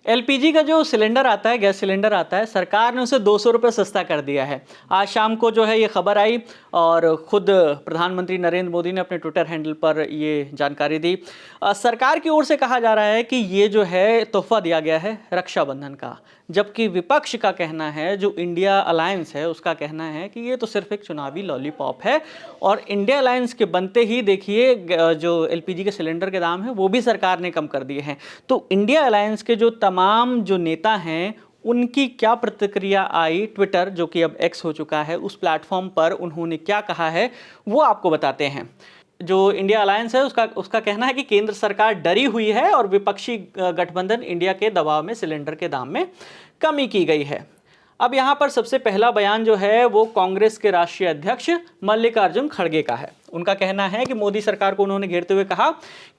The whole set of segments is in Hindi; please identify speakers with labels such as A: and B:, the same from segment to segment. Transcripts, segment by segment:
A: एलपीजी का जो सिलेंडर आता है, गैस सिलेंडर आता है, सरकार ने उसे 200 रुपये सस्ता कर दिया है। आज शाम को जो है ये खबर आई और खुद प्रधानमंत्री नरेंद्र मोदी ने अपने ट्विटर हैंडल पर ये जानकारी दी। सरकार की ओर से कहा जा रहा है कि ये जो है तोहफा दिया गया है रक्षाबंधन का, जबकि विपक्ष का कहना है, जो इंडिया अलायंस है उसका कहना है कि ये तो सिर्फ एक चुनावी लॉलीपॉप है। और इंडिया अलायंस के बनते ही देखिए जो एलपीजी के सिलेंडर के दाम है वो भी सरकार ने कम कर दिए हैं। तो इंडिया अलायंस के जो तमाम जो नेता हैं उनकी क्या प्रतिक्रिया आई, ट्विटर जो कि अब एक्स हो चुका है उस प्लेटफॉर्म पर उन्होंने क्या कहा है वो आपको बताते हैं। जो इंडिया अलायंस है उसका कहना है कि केंद्र सरकार डरी हुई है और विपक्षी गठबंधन इंडिया के दबाव में सिलेंडर के दाम में कमी की गई है। अब यहाँ पर सबसे पहला बयान जो है वो कांग्रेस के राष्ट्रीय अध्यक्ष मल्लिकार्जुन खड़गे का है। उनका कहना है कि मोदी सरकार को उन्होंने घेरते हुए कहा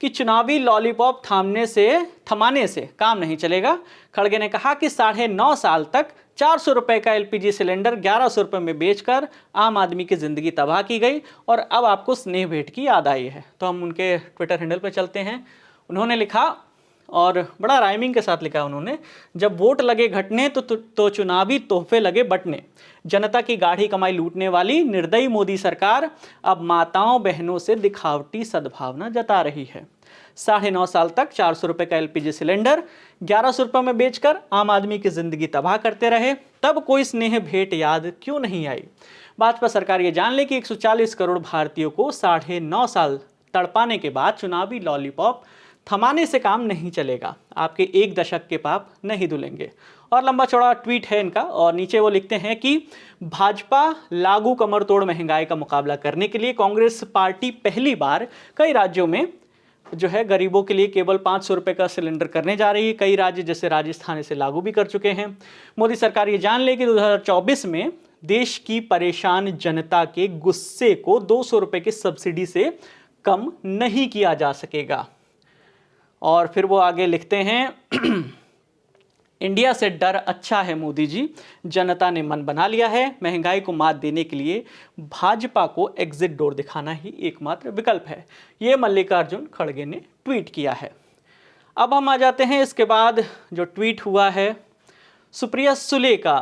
A: कि चुनावी लॉलीपॉप थमाने से काम नहीं चलेगा। खड़गे ने कहा कि 9.5 साल तक 400 रुपये का एलपीजी सिलेंडर 1100 रुपये में बेचकर आम आदमी की ज़िंदगी तबाह की गई और अब आपको स्नेह भेंट की याद आई है। तो हम उनके ट्विटर हैंडल पर चलते हैं। उन्होंने लिखा, और बड़ा राइमिंग के साथ लिखा उन्होंने, जब वोट लगे घटने तो चुनावी तोहफे लगे बंटने। जनता की गाढ़ी कमाई लूटने वाली निर्दयी मोदी सरकार अब माताओं बहनों से दिखावटी सद्भावना जता रही है। 9.5 साल तक 400 रुपये का एलपीजी सिलेंडर 1100 रुपये में बेचकर आम आदमी की जिंदगी तबाह करते रहे, तब कोई स्नेह भेंट याद क्यों नहीं आई। भाजपा सरकार ये जान ले कि 140 करोड़ भारतीयों को 9.5 साल तड़पाने के बाद चुनावी लॉलीपॉप थमाने से काम नहीं चलेगा। आपके एक दशक के पाप नहीं धुलेंगे। और लंबा चौड़ा ट्वीट है इनका, और नीचे वो लिखते हैं कि भाजपा लागू कमर तोड़ महंगाई का मुकाबला करने के लिए कांग्रेस पार्टी पहली बार कई राज्यों में जो है गरीबों के लिए केवल 500 रुपये का सिलेंडर करने जा रही है। कई राज्य जैसे राजस्थान इसे लागू भी कर चुके हैं। मोदी सरकार ये जान ले कि 2024 में देश की परेशान जनता के गुस्से को 200 रुपये की सब्सिडी से कम नहीं किया जा सकेगा। और फिर वो आगे लिखते हैं इंडिया से डर अच्छा है मोदी जी, जनता ने मन बना लिया है। महंगाई को मात देने के लिए भाजपा को एग्जिट डोर दिखाना ही एकमात्र विकल्प है। ये मल्लिकार्जुन खड़गे ने ट्वीट किया है। अब हम आ जाते हैं इसके बाद जो ट्वीट हुआ है, सुप्रिया सुले का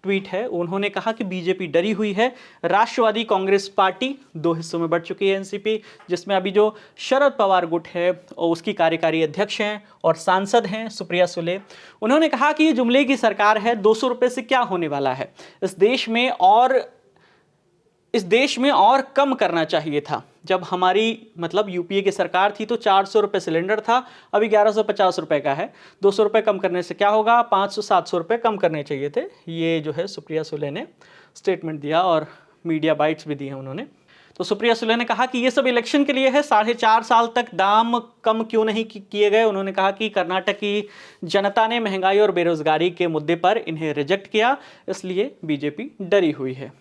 A: ट्वीट है। उन्होंने कहा कि बीजेपी डरी हुई है। राष्ट्रवादी कांग्रेस पार्टी 2 हिस्सों में बढ़ चुकी है, एनसीपी, जिसमें अभी जो शरद पवार गुट है और उसकी कार्यकारी अध्यक्ष हैं और सांसद हैं सुप्रिया सुले। उन्होंने कहा कि ये जुमले की सरकार है, 200 रुपये से क्या होने वाला है। इस देश में और कम करना चाहिए था। जब हमारी मतलब यूपीए की सरकार थी तो 400 रुपये सिलेंडर था, अभी 1150 रुपये का है। 200 रुपये कम करने से क्या होगा, 500-700 रुपये कम करने चाहिए थे। ये जो है सुप्रिया सुले ने स्टेटमेंट दिया और मीडिया बाइट्स भी दी हैं उन्होंने। तो सुप्रिया सुले ने कहा कि ये सब इलेक्शन के लिए है, 4.5 साल तक दाम कम क्यों नहीं किए गए। उन्होंने कहा कि कर्नाटक की जनता ने महंगाई और बेरोजगारी के मुद्दे पर इन्हें रिजेक्ट किया, इसलिए बीजेपी डरी हुई है।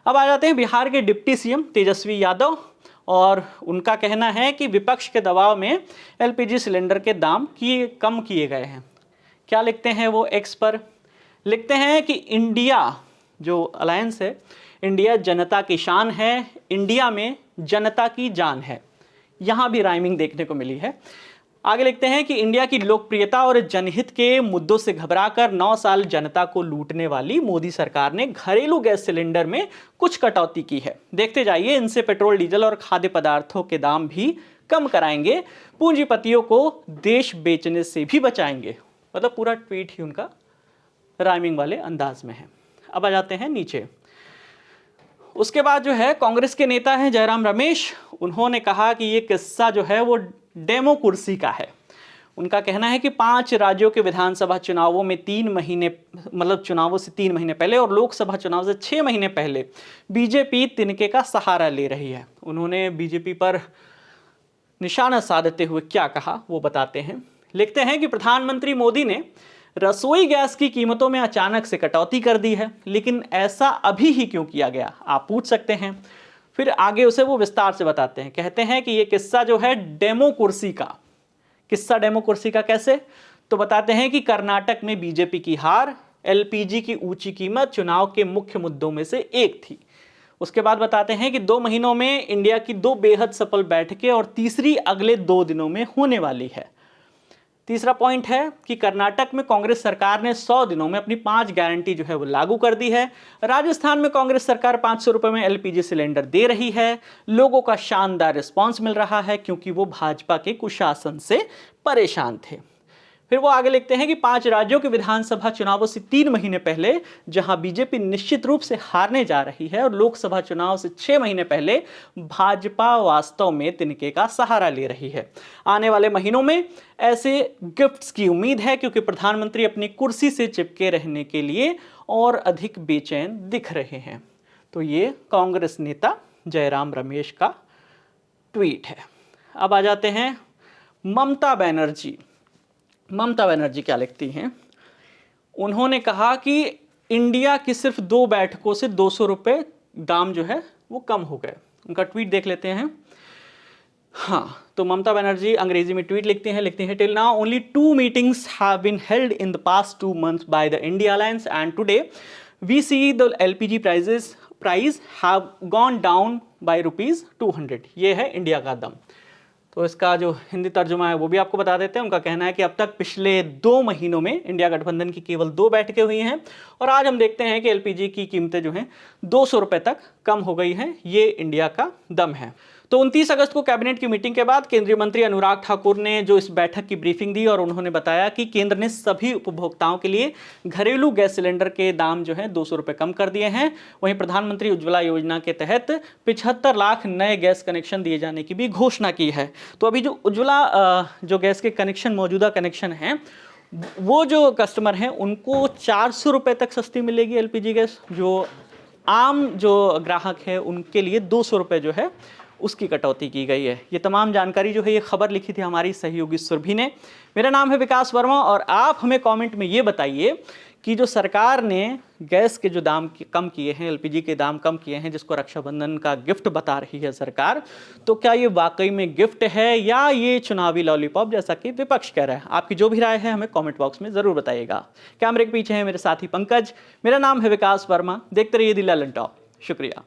A: अब आ जाते हैं बिहार के डिप्टी सीएम तेजस्वी यादव, और उनका कहना है कि विपक्ष के दबाव में एलपीजी सिलेंडर के दाम कम किए गए हैं। क्या लिखते हैं वो एक्स पर, लिखते हैं कि इंडिया जो अलायंस है, इंडिया जनता की शान है, इंडिया में जनता की जान है। यहाँ भी राइमिंग देखने को मिली है। आगे लिखते हैं कि इंडिया की लोकप्रियता और जनहित के मुद्दों से घबराकर 9 साल जनता को लूटने वाली मोदी सरकार ने घरेलू गैस सिलेंडर में कुछ कटौती की है। देखते जाइए, इनसे पेट्रोल डीजल और खाद्य पदार्थों के दाम भी कम कराएंगे, पूंजीपतियों को देश बेचने से भी बचाएंगे। मतलब पूरा ट्वीट ही उनका राइमिंग वाले अंदाज में है। अब आ जाते हैं नीचे। उसके बाद जो है कांग्रेस के नेता हैं जयराम रमेश, उन्होंने कहा कि ये किस्सा जो है वो डेमो कुर्सी का है। उनका कहना है कि 5 राज्यों के विधानसभा चुनावों में 3 महीने मतलब चुनावों से 3 महीने पहले और लोकसभा चुनाव से 6 महीने पहले बीजेपी तिनके का सहारा ले रही है। उन्होंने बीजेपी पर निशाना साधते हुए क्या कहा वो बताते हैं। लिखते हैं कि प्रधानमंत्री मोदी ने रसोई गैस की कीमतों में अचानक से कटौती कर दी है, लेकिन ऐसा अभी ही क्यों किया गया, आप पूछ सकते हैं। फिर आगे उसे वो विस्तार से बताते हैं। कहते हैं कि ये किस्सा जो है डेमो कुर्सी का, किस्सा डेमो कुर्सी का कैसे, तो बताते हैं कि कर्नाटक में बीजेपी की हार, एलपीजी की ऊंची कीमत चुनाव के मुख्य मुद्दों में से एक थी। उसके बाद बताते हैं कि 2 महीनों में इंडिया की 2 बेहद सफल बैठकें और तीसरी अगले 2 दिनों में होने वाली है। तीसरा पॉइंट है कि कर्नाटक में कांग्रेस सरकार ने 100 दिनों में अपनी 5 गारंटी जो है वो लागू कर दी है। राजस्थान में कांग्रेस सरकार 500 रुपए में एलपीजी सिलेंडर दे रही है। लोगों का शानदार रिस्पांस मिल रहा है क्योंकि वो भाजपा के कुशासन से परेशान थे। फिर वो आगे लिखते हैं कि 5 राज्यों के विधानसभा चुनावों से 3 महीने पहले जहां बीजेपी निश्चित रूप से हारने जा रही है और लोकसभा चुनाव से 6 महीने पहले भाजपा वास्तव में तिनके का सहारा ले रही है। आने वाले महीनों में ऐसे गिफ्ट्स की उम्मीद है क्योंकि प्रधानमंत्री अपनी कुर्सी से चिपके रहने के लिए और अधिक बेचैन दिख रहे हैं। तो ये कांग्रेस नेता जयराम रमेश का ट्वीट है। अब आ जाते हैं ममता बनर्जी। ममता बनर्जी क्या लिखती हैं? उन्होंने कहा कि इंडिया की सिर्फ 2 बैठकों से 200 रुपये दाम जो है वो कम हो गए। उनका ट्वीट देख लेते हैं। हाँ, तो ममता बनर्जी अंग्रेजी में ट्वीट लिखती हैं till now only 2 meetings have been held in the past 2 months by the India alliance and today we see the LPG price have gone down by ₹200। ये है इंडिया का दम। तो इसका जो हिंदी तर्जुमा है वो भी आपको बता देते हैं। उनका कहना है कि अब तक पिछले 2 महीनों में इंडिया गठबंधन की केवल 2 बैठकें हुई हैं और आज हम देखते हैं कि एलपीजी की कीमतें जो हैं 200 रुपये तक कम हो गई हैं। ये इंडिया का दम है। तो 29 अगस्त को कैबिनेट की मीटिंग के बाद केंद्रीय मंत्री अनुराग ठाकुर ने जो इस बैठक की ब्रीफिंग दी और उन्होंने बताया कि केंद्र ने सभी उपभोक्ताओं के लिए घरेलू गैस सिलेंडर के दाम जो है 200 रुपये कम कर दिए हैं। वहीं प्रधानमंत्री उज्ज्वला योजना के तहत 75 लाख नए गैस कनेक्शन दिए जाने की भी घोषणा की है। तो अभी जो उज्ज्वला जो गैस के कनेक्शन मौजूदा कनेक्शन हैं वो जो कस्टमर हैं उनको 400 रुपये तक सस्ती मिलेगी एलपीजी गैस। जो आम जो ग्राहक है उनके लिए 200 रुपये जो है उसकी कटौती की गई है। ये तमाम जानकारी जो है ये खबर लिखी थी हमारी सहयोगी सुरभि ने। मेरा नाम है विकास वर्मा और आप हमें कमेंट में ये बताइए कि जो सरकार ने गैस के जो दाम कम किए हैं, एलपीजी के दाम कम किए हैं, जिसको रक्षाबंधन का गिफ्ट बता रही है सरकार, तो क्या ये वाकई में गिफ्ट है या ये चुनावी लॉलीपॉप जैसा कि विपक्ष कह रहा है? आपकी जो भी राय है हमें कमेंट बॉक्स में ज़रूर बताइएगा। कैमरे के पीछे है मेरे साथी पंकज। मेरा नाम है विकास वर्मा। देखते रहिए द ललन टॉप। शुक्रिया।